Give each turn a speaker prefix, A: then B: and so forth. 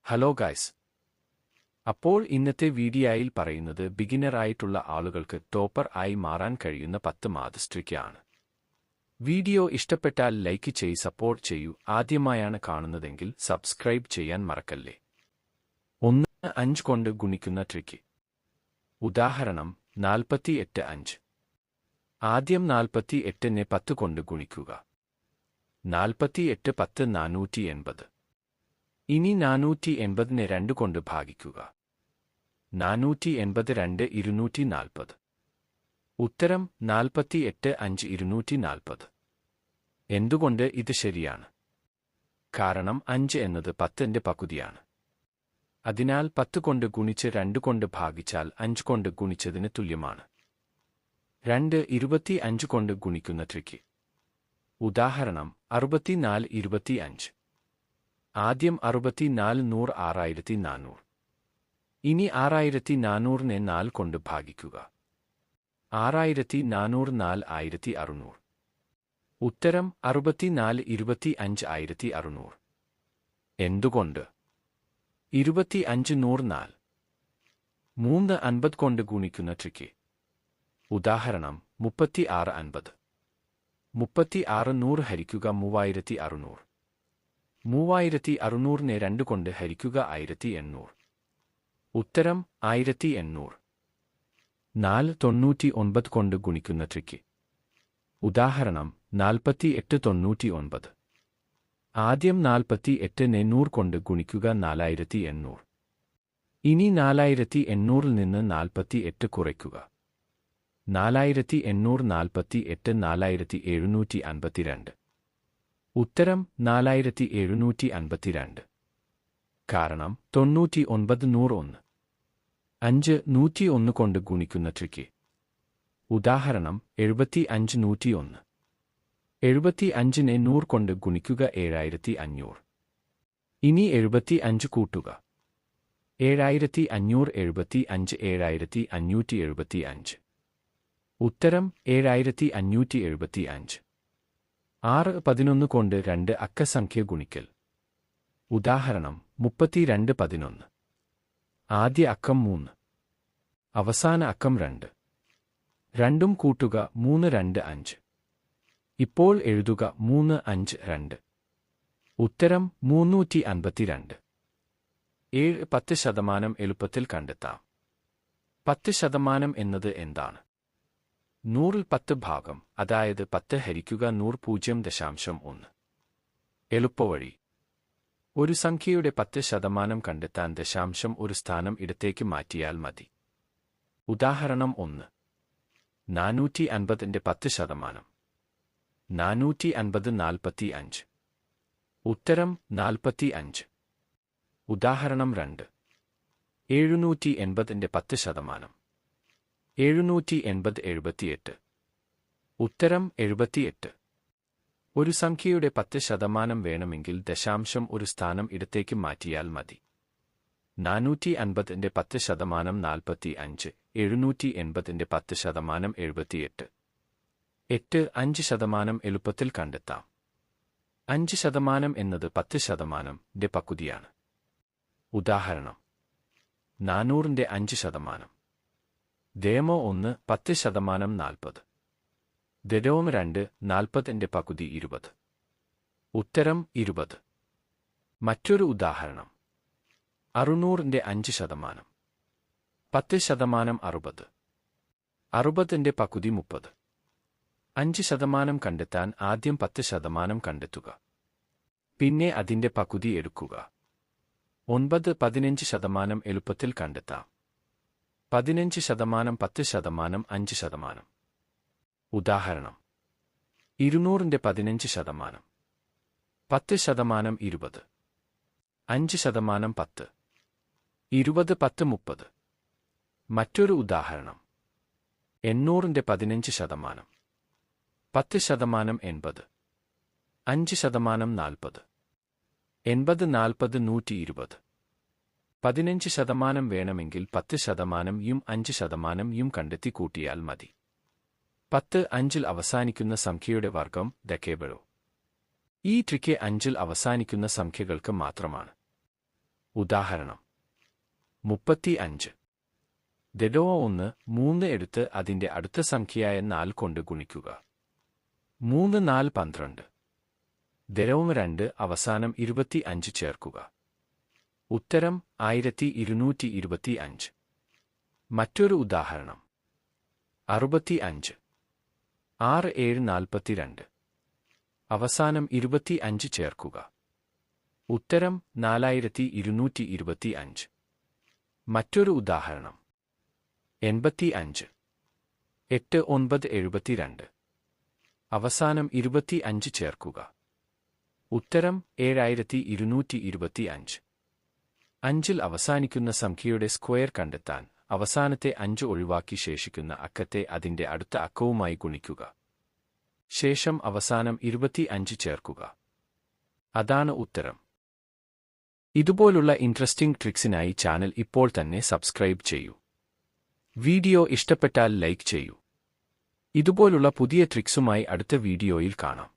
A: Hello guys. അപ്പോൾ ഇന്നത്തെ വീഡിയോയിൽ പറയുന്നത് ബിഗിനർ ആയിട്ടുള്ള ആളുകൾക്ക് ടോപ്പർ ആയി മാറാൻ കഴിയുന്ന 10 മാത്സ് ട്രിക്ക് ആണ്. വീഡിയോ ഇഷ്ടപ്പെട്ടാൽ ലൈക്ക് ചെയ്ത് സപ്പോർട്ട് ചെയ്യൂ. ആദ്യമായാണ് കാണുന്നതെങ്കിൽ സബ്സ്ക്രൈബ് ചെയ്യാൻ മറക്കല്ലേ. 1 5 കൊണ്ട് ഗുണിക്കുന്ന ട്രിക്ക്. ഉദാഹരണം 48 5. ആദ്യം 48നെ 10 കൊണ്ട് ഗുണിക്കുക. 48 10 480. ഇനി 480നെ 2 കൊണ്ട് ഭാഗിക്കുക. 482 240. ഉത്തരം 48 5 240. എന്തുകൊണ്ട് ഇത് ശരിയാണ്? കാരണം 5 എന്നത് 10ന്റെ പകുതിയാണ്. അതിനാൽ 10 കൊണ്ട് ഗുണിച്ച് 2 കൊണ്ട് ഭാഗിച്ചാൽ 5 കൊണ്ട് ഗുണിച്ചതിന് തുല്യമാണ്. 2 25 കൊണ്ട് ഗുണിക്കുന്ന ട്രിക്ക്. ഉദാഹരണം 64 25. ആദ്യം 64 100 6400. ഇനി 6400നെ 4 കൊണ്ട് ഭാഗിക്കുക. 6400 4600. ഉത്തരം 64 25 1600. എന്തുകൊണ്ട്? 25 100 4. 3 50 കൊണ്ട് ഗുണിക്കുന്ന ട്രിക്ക്. ഉദാഹരണം 36 50. 36 100 ഹരിക്കുക 3600. 3600നെ 2 കൊണ്ട് ഹരിക്കുക 1800. ഉത്തരം 1800. 4 99 കൊണ്ട് ഗുണിക്കുന്ന ട്രിക്ക്. ഉദാഹരണം 48 99. ആദ്യം 48നെ 100 കൊണ്ട് ഗുണിക്കുക 4800. ഇനി 4800ൽ നിന്ന് 48 കുറയ്ക്കുക. 4800 48 4752. ഉത്തരം 4752. കാരണം 99 101. 5 101 കൊണ്ട് ഗുണിക്കുന്ന ട്രിക്ക്. ഉദാഹരണം 75 101. 75നെ 100 കൊണ്ട് ഗുണിക്കുക 7500. ഇനി 75 കൂട്ടുക. 7500 75 7575. ഉത്തരം 7575. 6 11 കൊണ്ട് 2 അക്കസംഖ്യ ഗുണിക്കൽ. ഉദാഹരണം 32 11. ആദ്യ അക്കം 3. അവസാന അക്കം 2. രണ്ടും കൂട്ടുക 3 2 5. ഇപ്പോൾ എഴുതുക 3 5 2. ഉത്തരം 352. 7 10% എളുപ്പത്തിൽ കണ്ടെത്താം. 10% എന്നത് എന്താണ്? 100ൽ 10 ഭാഗം, അതായത് 10 ഹരിക്കുക 100 0.1. എളുപ്പവഴി. ഒരു സംഖ്യയുടെ 10% കണ്ടെത്താൻ ദശാംശം ഒരു സ്ഥാനം ഇടത്തേക്ക് മാറ്റിയാൽ മതി. ഉദാഹരണം 1. 450ന്റെ 10%. 450 45. ഉത്തരം 45. ഉദാഹരണം 2. 780ന്റെ 10%. 780 78. ഉത്തരം 78. ഒരു സംഖ്യയുടെ 10% വേണമെങ്കിൽ ദശാംശം ഒരു സ്ഥാനം ഇടത്തേക്ക് മാറ്റിയാൽ മതി. 450ന്റെ 10% 45. 780ന്റെ 10% 78. 8 5% എളുപ്പത്തിൽ കണ്ടെത്താം. 5% എന്നത് 10%ന്റെ പകുതിയാണ്. ഉദാഹരണം 400ന്റെ 5%. ഡെമോ 1 10% 40. ഡെമോ 2 40ന്റെ പകുതി 20. ഉത്തരം 20. മറ്റൊരു ഉദാഹരണം 600ന്റെ 5%. 10% 60. 60ന്റെ പകുതി 30. 5% കണ്ടെത്താൻ ആദ്യം 10% കണ്ടെത്തുക. പിന്നെ അതിന്റെ പകുതി എടുക്കുക. 9 15% എളുപ്പത്തിൽ കണ്ടെത്താം. 15% 10% 5%. ഉദാഹരണം 200ന്റെ 15%. 10% 20. 5% 10. 20 10 30. മറ്റൊരു ഉദാഹരണം 800ന്റെ 15%. 10% 80. 5% 40. 80 40 120. 15% വേണമെങ്കിൽ 10%യും 5%യും കണ്ടെത്തി കൂട്ടിയാൽ മതി. 10 5ൽ അവസാനിക്കുന്ന സംഖ്യയുടെ വർഗ്ഗം ഡെക്കേബിളോ. ഈ ട്രിക്ക് 5ൽ അവസാനിക്കുന്ന സംഖ്യകൾക്ക് മാത്രമാണ്. ഉദാഹരണം 35. ദശമോ 1 3 എടുത്ത് അതിന്റെ അടുത്ത സംഖ്യയായ 4 കൊണ്ട് ഗുണിക്കുക. 3 4 12. ദശമം 2 അവസാനം 25 ചേർക്കുക. ഉത്തരം 1225. മറ്റൊരു ഉദാഹരണം 65. 6 7 42. അവസാനം 25 ചേർക്കുക. ഉത്തരം 4225. മറ്റൊരു ഉദാഹരണം 85. 8 9 72. അവസാനം 25 ചേർക്കുക. ഉത്തരം 7225. 5ൽ അവസാനിക്കുന്ന സംഖ്യയുടെ സ്ക്വയർ കണ്ടെത്താൻ അവസാനത്തെ 5 ഒഴിവാക്കി ശേഷിക്കുന്ന അക്കത്തെ അതിന്റെ അടുത്ത അക്കവുമായി ഗുണിക്കുക. ശേഷം അവസാനം 25 ചേർക്കുക. അതാണ് ഉത്തരം. ഇതുപോലുള്ള ഇൻട്രസ്റ്റിംഗ് ട്രിക്സിനായി ചാനൽ ഇപ്പോൾ തന്നെ സബ്സ്ക്രൈബ് ചെയ്യൂ. വീഡിയോ ഇഷ്ടപ്പെട്ടാൽ ലൈക്ക് ചെയ്യൂ. ഇതുപോലുള്ള പുതിയ ട്രിക്സുമായി അടുത്ത വീഡിയോയിൽ കാണാം.